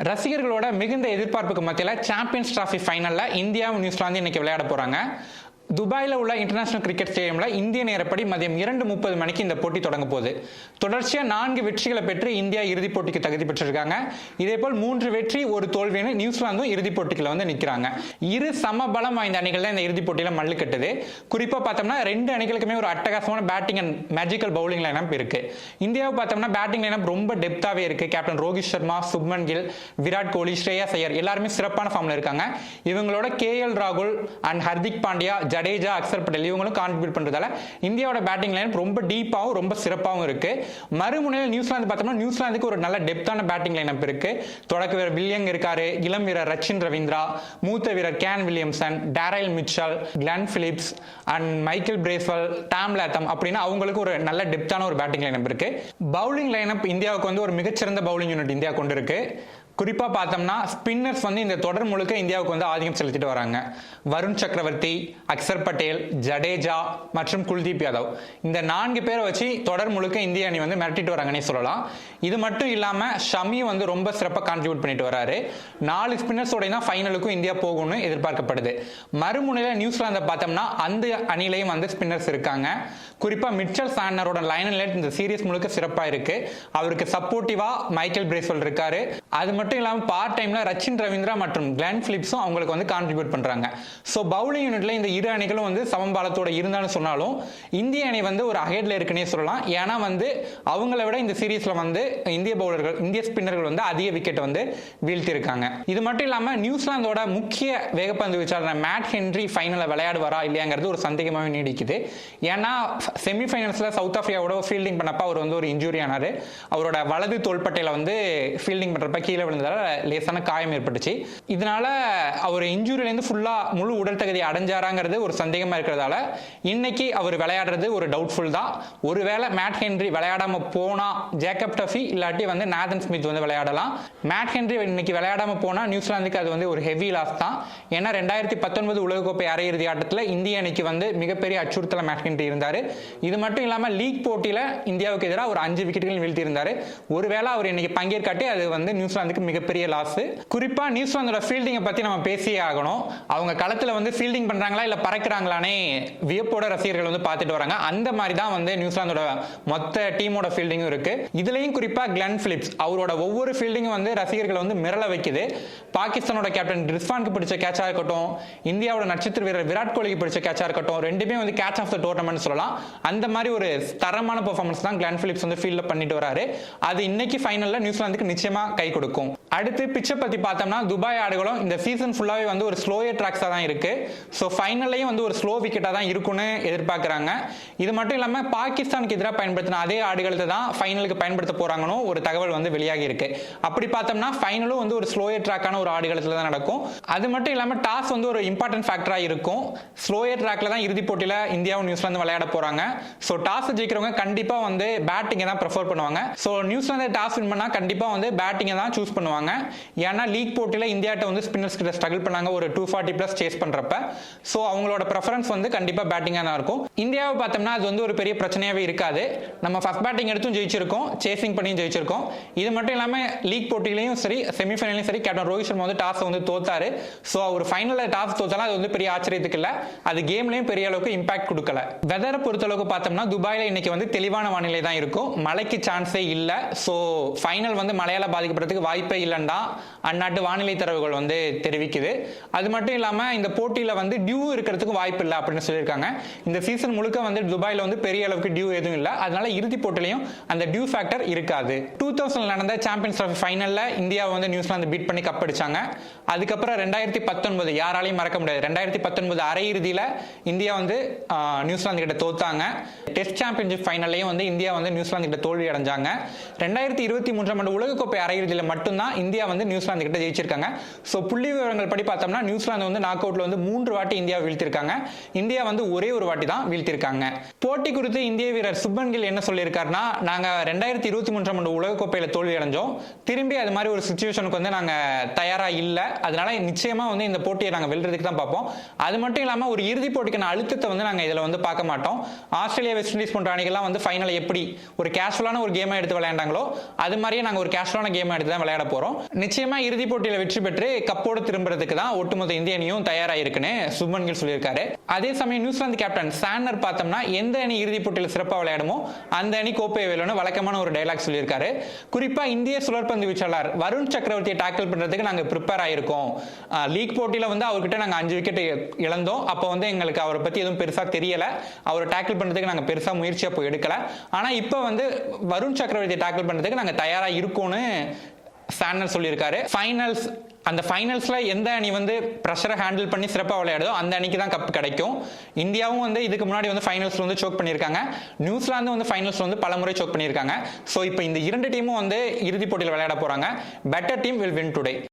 ரசிகர்களோட மிகுந்த எதிர்பார்ப்புக்கு மத்தியில் சாம்பியன்ஸ் டிராஃபி ஃபைனல்ல இந்தியாவும் நியூசிலாந்து இன்னைக்கு விளையாட போறாங்க. துபாயில் உள்ள இன்டர்நேஷனல் கிரிக்கெட் ஸ்டேடியம்ல இந்திய நேரப்படி மதியம் 2:30 மணிக்கு இந்த போட்டி தொடங்க போகுது. தொடர்ச்சியாக 4 வெற்றிகளை பெற்று இந்தியா இறுதிப் போட்டிக்கு தகுதி பெற்றிருக்காங்க. இதேபோல் 3 வெற்றி 1 தோல்வின்னு நியூசிலாந்தும் இறுதிப் போட்டிகளை வந்து நிற்கிறாங்க. இரு சமபலம் வாய்ந்த அணிகள் தான் இந்த இறுதிப் போட்டியில மல்லு கட்டுது. குறிப்பா பார்த்தோம்னா 2 அணிகளுக்குமே ஒரு அட்டகாசமான batting and magical bowling lineup இருக்கு. இந்தியாவை பார்த்தோம்னா பேட்டிங் லைனப் ரொம்ப டெப்தாவே இருக்கு. கேப்டன் ரோஹித் சர்மா, சுப்மன் கில், விராட் கோலி, ஸ்ரேயாஸ் ஐயர் எல்லாருமே சிறப்பான ஃபார்ம்ல இருக்காங்க. இவங்களோட KL ராகுல் அண்ட் ஹர்திக் பாண்டியா, ஜடேஜா, அக்சர் பட்டேல் இவங்களும் கான்ட்ரிபியூட் பண்றதால இந்தியாவோட பேட்டிங் லைன் ரொம்ப டீப்பாவும் ரொம்ப சிறப்பாகவும் இருக்கு. மறுமுனையில் நியூசிலாந்து பார்த்தோம்னா நியூசிலாந்துக்கு ஒரு நல்ல டெப்தான பேட்டிங் லைனப் இருக்கு. தொடக்க வீரர் வில்லியங் இருக்காரு, இளம் வீரர் ரச்சின் ரவீந்திரா, மூத்த வீரர் Kane Williamson, Daryl Mitchell, Glenn Phillips and Michael Bracewell, Tom Latham அப்படின்னு அவங்களுக்கு ஒரு நல்ல டெப்தான ஒரு பேட்டிங் லைனப் இருக்கு. பவுலிங் லைனப் இந்தியாவுக்கு வந்து ஒரு மிகச்சிறந்த பவுலிங் யூனிட் இந்தியா கொண்டு இருக்கு. குறிப்பா பார்த்தோம்னா ஸ்பின்னர்ஸ் வந்து இந்த தொடர் முழுக்க இந்தியாவுக்கு வந்து ஆதிக்கம் செலுத்திட்டு வராங்க. வருண் சக்கரவர்த்தி, அக்சர் பட்டேல், ஜடேஜா மற்றும் குல்தீப் யாதவ் இந்த 4 பேரை வச்சு தொடர் முழுக்க இந்திய அணி வந்து மிரட்டிட்டு வராங்கன்னே சொல்லலாம். இது மட்டும் இல்லாம ஷமி வந்து ரொம்ப சிறப்பாக கான்ட்ரிபியூட் பண்ணிட்டு வராரு. 4 ஸ்பின்னர்ஸோட தான் ஃபைனலுக்கும் இந்தியா போகும்னு எதிர்பார்க்கப்படுது. மறுமுனையில நியூசிலாந்தை பார்த்தோம்னா அந்த அணிலையும் வந்து ஸ்பின்னர்ஸ் இருக்காங்க. குறிப்பா மிச்சல் சாண்டனரோட லைன் அண்ட் லைன் இந்த சீரீஸ் முழுக்க சிறப்பா இருக்கு. அவருக்கு சப்போர்ட்டிவா மைக்கேல் பிரேஸ்வெல் இருக்காரு. அது மட்டும் இல்லாமல் பார்ட் டைம்ல ரச்சின் ரவீந்திரா மற்றும் கிளென் பிலிப்ஸும் அவங்களுக்கு வந்து கான்ட்ரிபியூட் பண்றாங்க. ஸோ பவுலிங் யூனிட்ல இந்த இரு அணிகளும் வந்து சமபாலத்தோட இருந்தாலும் சொன்னாலும் இந்திய அணி வந்து ஒரு அஹெட்ல இருக்குன்னே சொல்லலாம். ஏன்னா வந்து அவங்கள விட இந்த சீரீஸ்ல வந்து இந்திய ஸ்பின்னர்கள் வந்து அதிக விக்கெட் வந்து வீழ்த்தி இருக்காங்க. இது மட்டும் இல்லாம நியூசிலாந்தோட முக்கிய வேகப்பந்து வீச்சாளர் மேட் ஹென்றி ஃபைனல்ல விளையாடுவாரா இல்லையாங்கிறது ஒரு சந்தேகமாகவே நீடிக்குது. ஏன்னா செமிஃபைனல்ஸ்ல சவுத் ஆப்பிரிக்காவோட ஃபீல்டிங் பண்ணப்ப அவர் வந்து ஒரு இன்ஜூரி ஆனாரு. அவரோட வலது தோள்பட்டையில வந்து ஃபீல்டிங் பண்றப்ப கீழே லேசான காயம் ஏற்பட்டுச்சு. இதனால அவர் இன்ஜூரியிலிருந்து ஃபுல்லா முழு உடல் தகுதி அடைஞ்சாராங்கிறது ஒரு சந்தேகமா இருக்கிறதால இன்னைக்கு அவர் விளையாடுறது ஒரு டவுட்ஃபுல் தான். ஒருவேளை மேட் ஹென்றி விளையாடாம போனா ஜேக்கப் டஃபி இல்லாட்டி வந்து நாதன் ஸ்மித் வந்து விளையாடலாம். மேட் ஹென்றி இன்னைக்கு விளையாடாம போனா நியூசிலாந்துக்கு அது வந்து ஒரு ஹெவி லாஸ் தான். ஏன்னா 2019 உலகக்கோப்பை அரையிறுதி ஆட்டத்தில் இந்திய அணிக்கு வந்து மிகப்பெரிய அச்சுறுத்தல மேட் ஹென்றி இருந்தாரு. இது மட்டும் இல்லாம லீக் போட்டியில இந்தியாவுக்கு எதிராக ஒரு 5 விக்கெட்டுகள் வீழ்த்தி இருந்தாரு. ஒருவேளை அவர் இன்னைக்கு பங்கேற்காட்டி அது வந்து நியூசிலாந்துக்கு மிகப்பெரிய லாஸ். குறிப்பா நியூசிலாந்தோட ஃபீல்டிங்கை பத்தி நம்ம பேசியே ஆகணும். அவங்க களத்துல வந்து ஃபீல்டிங் பண்றாங்களா இல்ல பறக்குறாங்களானே வியப்போட ரசிகர்கள் வந்து பார்த்துட்டு வராங்க. அந்த மாதிரி தான் வந்து நியூசிலாந்தோட மொத்த டீமோட ஃபீல்டிங்கும் இருக்கு. இதுலயும் குறிப்பா கிளென் பிலிப்ஸ் அவரோட ஒவ்வொரு ஃபீல்டிங்கும் வந்து ரசிகர்களை வந்து மிரள வைக்குது. பாகிஸ்தானோட கேப்டன் ரிஸ்வானுக்கு பிடிச்ச கேட்சா இருக்கட்டும், இந்தியாவோட நட்சத்திர வீரர் விராட் கோலிக்கு பிடிச்ச கேட்சா இருக்கட்டும், ரெண்டுமே வந்து கேட்ச் ஆஃப் த டோர்னமெண்ட் சொல்லலாம். அந்த மாதிரி ஒரு தரமான பெர்ஃபார்மன்ஸ் தான் கிளென் பிலிப்ஸ் வந்து ஃபீல்ட்ல பண்ணிட்டு வராரு. அது இன்னைக்கு ஃபைனல்ல நியூசிலாந்துக்கு நிச்சயமா கை கொடுக்கும். அடுத்து பிச்சை பத்தி பார்த்தோம்னா துபாய் ஆடுகளும் இந்த சீசன் ஃபுல்லாவே வந்து ஒரு ஸ்லோயர் ட்ராக்ஸா தான் இருக்கு. ஸோ ஃபைனல்லையும் வந்து ஒரு ஸ்லோ விக்கெட்டா தான் இருக்கும்னு எதிர்பார்க்கறாங்க. இது மட்டும் இல்லாம பாகிஸ்தானுக்கு எதிராக பயன்படுத்தின அதே ஆடுகளத்தை தான் ஃபைனலுக்கு பயன்படுத்த போறாங்கன்னு ஒரு தகவல் வந்து வெளியாகி இருக்கு. அப்படி பார்த்தோம்னா ஃபைனலும் வந்து ஒரு ஸ்லோயர் ட்ராக்கான ஒரு ஆடுகளத்துல தான் நடக்கும். அது மட்டும் இல்லாம டாஸ் வந்து ஒரு இம்பார்ட்டன்ட் ஃபேக்டரா இருக்கும். ஸ்லோயர் ட்ராக்ல தான் இறுதிப் போட்டியில இந்தியாவும் நியூசிலாந்து விளையாட போறாங்க. ஸோ டாஸ் ஜெயிக்கிறவங்க கண்டிப்பா வந்து பேட்டிங்கை தான் ப்ரிஃபர் பண்ணுவாங்க. ஸோ நியூசிலாந்து டாஸ் வின் பண்ணா கண்டிப்பா வந்து பேட்டிங்கை தான் சூஸ் பண்ணுவாங்க. ஏன்னா லீக் போட்டியில இந்தியாட்ட வந்து ஸ்பின்னர்ஸ் கிட்ட ஸ்ட்ரகிள் பண்ணாங்க ஒரு 240+ சேஸ் பண்றப்ப. சோ அவங்களோட பிரெஃபரன்ஸ் வந்து கண்டிப்பா பேட்டிங்கா தான் இருக்கும். இந்தியாவை பார்த்தோம்னா அது வந்து ஒரு பெரிய பிரச்சனையாவே இருக்காது. நம்ம ஃபர்ஸ்ட் பேட்டிங் எடுத்தும் ஜெயிச்சிருக்கோம், சேசிங் பண்ணியும் ஜெயிச்சிருக்கோம். இது மட்டும் இல்லாம லீக் போட்டியிலையும் சரி செமிஃபைனலையும் சரி கேப்டன் ரோஹித் சர்மா வந்து டாஸ் வந்து தோத்தாரு. சோ அவர் ஃபைனல்ல டாஸ் தோத்தாலும் அது வந்து பெரிய ஆச்சரியத்துக்கு இல்ல. அது கேம்லயும் பெரிய அளவுக்கு இம்பாக்ட் கொடுக்கல. வெதரை பொறுத்த அளவுக்கு பார்த்தோம்னா துபாயில இன்னைக்கு வந்து தெளிவான வானிலை தான் இருக்கும். மழைக்கு சான்ஸே இல்ல. சோ ஃபைனல் வந்து மழையால பாதிக்கப்படுறதுக்கு வாய்ப்பே இல்லைன்னா அந்நாட்டு வானிலை தரவுகள் வந்து தெரிவிக்குது. அது மட்டும் இல்லாம இந்த போட்டியில வந்து டியூ இருக்கிறதுக்கு வாய்ப்பு இல்லை அப்படின்னு சொல்லியிருக்காங்க. இந்த சீசன் முழுக்க வந்து துபாயில வந்து பெரிய அளவுக்கு டியூ எதுவும் இல்லை. அதனால இறுதி போட்டிலையும் அந்த டியூ ஃபேக்டர் இருக்காது. 2000 நடந்த சாம்பியன்ஸ் டிராஃபி ஃபைனல்ல இந்தியா வந்து நியூசிலாந்து பீட் பண்ணி கப் அடிச்சாங்க. அதுக்கப்புறம் 2019 யாராலையும் மறக்க முடியாது. 2019 அரையிறுதியில இந்தியா வந்து நியூசிலாந்து கிட்ட தோத்தாங்க. டெஸ்ட் சாம்பியன்ஷிப் ஃபைனல்லையும் வந்து இந்தியா வந்து நியூசிலாந்து கிட்ட தோல்வி அடைஞ்சாங்க. 2023 உலகக்கோப்பை அரையிறுதியில மட்டும்தான் இந்தியா வந்து நியூசிலாந்து கிட்ட ஜெயிச்சிருக்காங்க. சோ புள்ளி விவரங்கள் படி பார்த்தோம்னா நியூசிலாந்து வந்து நாக் அவுட்ல வந்து 3 வாட்டி இந்தியா வீழ்த்திருக்காங்க. இந்தியா வந்து ஒரே ஒரு வாட்டி தான் வீழ்த்திருக்காங்க. போட்டி குறித்து இந்திய வீரர் சுப்மன் கில் என்ன சொல்லியிருக்காருன்னா, நாங்க 2023 உலகக்கோப்பையில தோல்வி அடைஞ்சோம். திரும்பி அது மாதிரி ஒரு சிச்சுவேஷனுக்கு வந்து நாங்க தயாரா இல்ல. அதனால நிச்சயமா வந்து இந்த போட்டியை நாங்க வெல்றதுக்கு தான் பார்ப்போம். அது மட்டும் இல்லாம ஒரு இறுதி போட்டிக்கான அழுத்தத்தை வந்து நாங்க இதுல வந்து பார்க்க மாட்டோம். ஆஸ்திரேலியா, வெஸ்ட் இண்டீஸ் போன்ற அணிகள்லாம் வந்து ஃபைனல் எப்படி ஒரு கேஷுவலான ஒரு கேமா எடுத்து விளையாண்டாங்களோ அது மாதிரியே நாங்க ஒரு கேஷுவலான கேமா எடுத்து தான் விளையாட போறோம். போறோம். நிச்சயமா இறுதிப் போட்டியில வெற்றி பெற்று கப்போடு திரும்புறதுக்கு தான் ஒட்டுமொத்த இந்திய அணியும் தயாராயிருக்குன்னு சுப்மன் கில் சொல்லியிருக்காரு. அதே சமயம் நியூசிலாந்து கேப்டன் சாண்டர் பார்த்தோம்னா எந்த அணி இறுதிப் போட்டியில சிறப்பாக விளையாடுமோ அந்த அணி கோப்பையை வெல்லணும்னு வழக்கமான ஒரு டைலாக் சொல்லியிருக்காரு. குறிப்பா இந்திய சுழற்பந்து வீச்சாளர் வருண் சக்கரவர்த்தியை டாக்கிள் பண்றதுக்கு நாங்க ப்ரிப்பேர் ஆயிருக்கோம். லீக் போட்டியில அவர்கிட்ட நாங்க 5 விக்கெட் இழந்தோம். அப்போ எங்களுக்கு அவரை பத்தி எதுவும் பெருசா தெரியல. அவரை டாக்கிள் பண்றதுக்கு நாங்க பெருசா முயற்சியா போய் எடுக்கல. ஆனா இப்ப வருண் சக்கரவர்த்தியை டாக்கிள் பண்றதுக்கு நாங்க தயாரா இருக்கோம்னு சாண்டர் சொல்லியிருக்காரு. அந்த ஃபைனல்ஸ்ல எந்த அணி பிரஷரை ஹேண்டில் பண்ணி சிறப்பாக விளையாடுதோ அந்த அணிக்கு தான் கப் கிடைக்கும். இந்தியாவும் இதுக்கு முன்னாடி ஃபைனல்ஸ்ல சோக் பண்ணியிருக்காங்க. நியூசிலாந்து ஃபைனல்ஸ் பல முறை சோக் பண்ணியிருக்காங்க. ஸோ இப்போ இந்த 2 டீமும் இறுதிப் போட்டியில் விளையாட போறாங்க. Better team will win today.